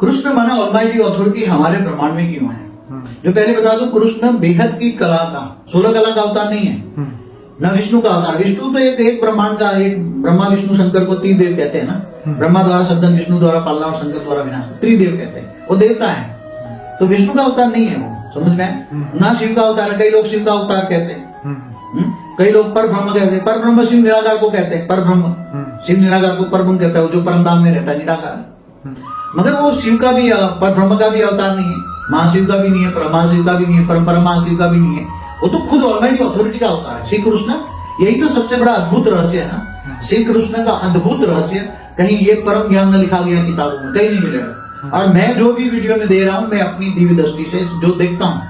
कृष्ण माना almighty authority हमारे ब्रह्मांड में क्यों है? जो पहले बता दो, कृष्ण बेहद की कला का 16 कला का अवतार नहीं है, न विष्णु का अवतार। विष्णु तो एक ब्रह्मांड का, एक ब्रह्मा विष्णु शंकर को त्रिदेव कहते हैं ना। ब्रह्मा द्वारा सदन, विष्णु द्वारा पालना और शंकर द्वारा विनाश, त्रिदेव कहते हैं। वो देवता है, तो विष्णु का अवतार नहीं है वो, समझ में ना। शिव का अवतार है, कई लोग शिव का अवतार कहते हैं, कई लोग पर ब्रह्म कहते हैं। पर ब्रह्म शिव निराकार को कहते हैं, पर ब्रह्म शिव निराकार को पर ब्रह्म कहता है, जो परम धाम में रहता है, निराकार। मगर वो शिव का भी, पर ब्रह्म का भी अवतार नहीं है, महाशिव का भी नहीं है, परमशिव का भी नहीं है, परम महाशिव का भी नहीं है। वो तो खुद ऑलमाइटी अथॉरिटी का अवतार है श्री कृष्ण। यही तो सबसे बड़ा अद्भुत रहस्य है ना, श्री कृष्ण का अद्भुत रहस्य। कहीं ये परम ज्ञान न लिखा गया किताबों में, कहीं नहीं मिलेगा। और मैं जो भी वीडियो में दे रहा हूँ, मैं अपनी दिव्य दृष्टि से जो देखता हूँ,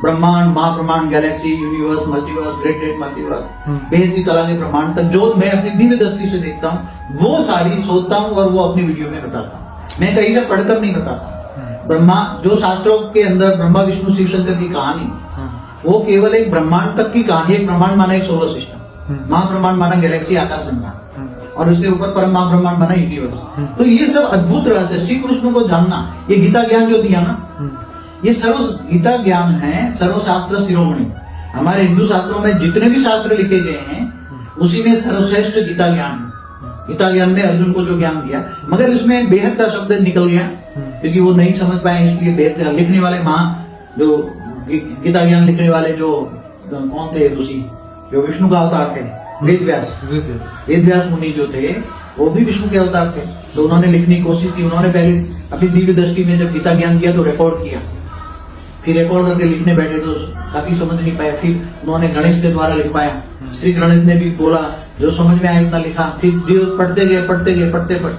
ब्रह्मांड, महाब्रह्मांड, galaxy, universe, multiverse, great multiverse, बेहद की कला के ब्रह्मांड तक जो मैं अपनी दिव्य दृष्टि से देखता हूँ, वो सारी सोचता हूँ और वो अपनी वीडियो में बताता हूँ। मैं कहीं से पढ़कर नहीं बताता। ब्रह्मा, जो शास्त्रों के अंदर ब्रह्मा विष्णु शिव शंकर की कहानी, वो केवल एक ब्रह्मांड तक की कहानी। एक ब्रह्मांड माना एक सोलर सिस्टम, महाब्रह्मांड माना गैलेक्सी, आकाश गंगा, और उसके ऊपर परम महाब्रह्मांड माना यूनिवर्स। तो ये सब अद्भुत रहस्य श्री कृष्ण को जानना, ये गीता ज्ञान जो दिया ना, ये सर्व गीता ज्ञान है, सर्वशास्त्र शिरोमणि। हमारे हिंदू शास्त्रों में जितने भी शास्त्र लिखे गए हैं, उसी में सर्वश्रेष्ठ गीता ज्ञान है। गीता ज्ञान में अर्जुन को जो ज्ञान दिया, मगर इसमें बेहद का शब्द निकल गया क्योंकि वो नहीं समझ पाए, इसलिए बेहद लिखने वाले जो गीता ज्ञान लिखने वाले जो कौन थे ऋषि, जो विष्णु का अवतार थे, वेद व्यास मुनि जो थे, वो भी विष्णु के अवतार थे। तो उन्होंने लिखने की कोशिश की। उन्होंने पहले अपनी दिव्य दृष्टि में जब गीता ज्ञान दिया तो रिकॉर्ड किया, फिर रिकॉर्ड करके लिखने बैठे तो काफी समझ नहीं पाया। फिर उन्होंने गणेश के द्वारा लिखवाया, श्री गणेश ने भी बोला, जो समझ में आया इतना लिखा। फिर जो पढ़ते गए,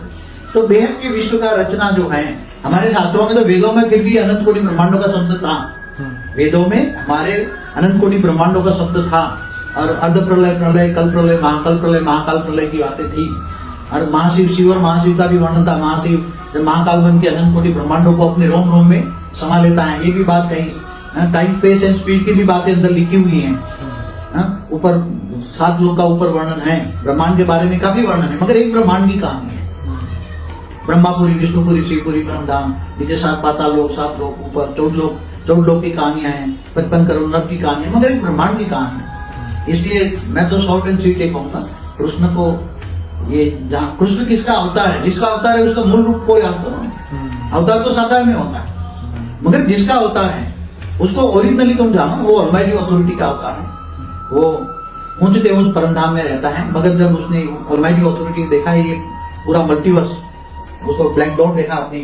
तो बेहद की विश्व का रचना जो है हमारे शास्त्रों में, तो वेदों में फिर भी अनंत कोटि ब्रह्मांडों का शब्द था। वेदों में हमारे अनंत कोटि ब्रह्मांडों का शब्द था, और अर्ध प्रलय, प्रलय, कल प्रलय, महाकाल प्रलय की बातें थी। और शिव और महाशिव का भी वर्णन था। महाशिव जब महाकाल बन के अनंत कोटि ब्रह्मांडों को अपने रोम रोम में समा लेता है, ये भी बात कहीं टाइम स्पेस एंड स्पीड की भी बातें अंदर लिखी हुई हैं। ऊपर 7 लोग का ऊपर वर्णन है, ब्रह्मांड के बारे में काफी वर्णन है, मगर एक ब्रह्मांड की कहानी है। ब्रह्मापुरी, विष्णुपुरी, शिवपुरी, परमधाम, नीचे 7 पाताल लोग, 7 लोग, ऊपर 14 लोग की कहानियां हैं, 55 करोड़ नर की कहानी है, मगर एक ब्रह्मांड की कहानी है। इसलिए मैं तो शॉर्ट एंड स्वीट कहूंगा, कृष्ण को ये जहाँ कृष्ण किसका अवतार है, जिसका अवतार है उसका मूल रूप को याद करो। अवतार तो साकार में होता है, मगर जिसका अवतार है उसको ओरिजिनली तुम जानो, वो ऑलमाइटी अथॉरिटी का अवतार है। वो ऊंचते ऊंच परमधाम में रहता है, मगर जब उसने ऑलमाइटी अथॉरिटी देखा है ये पूरा मल्टीवर्स, उसको ब्लैक डॉट देखा अपनी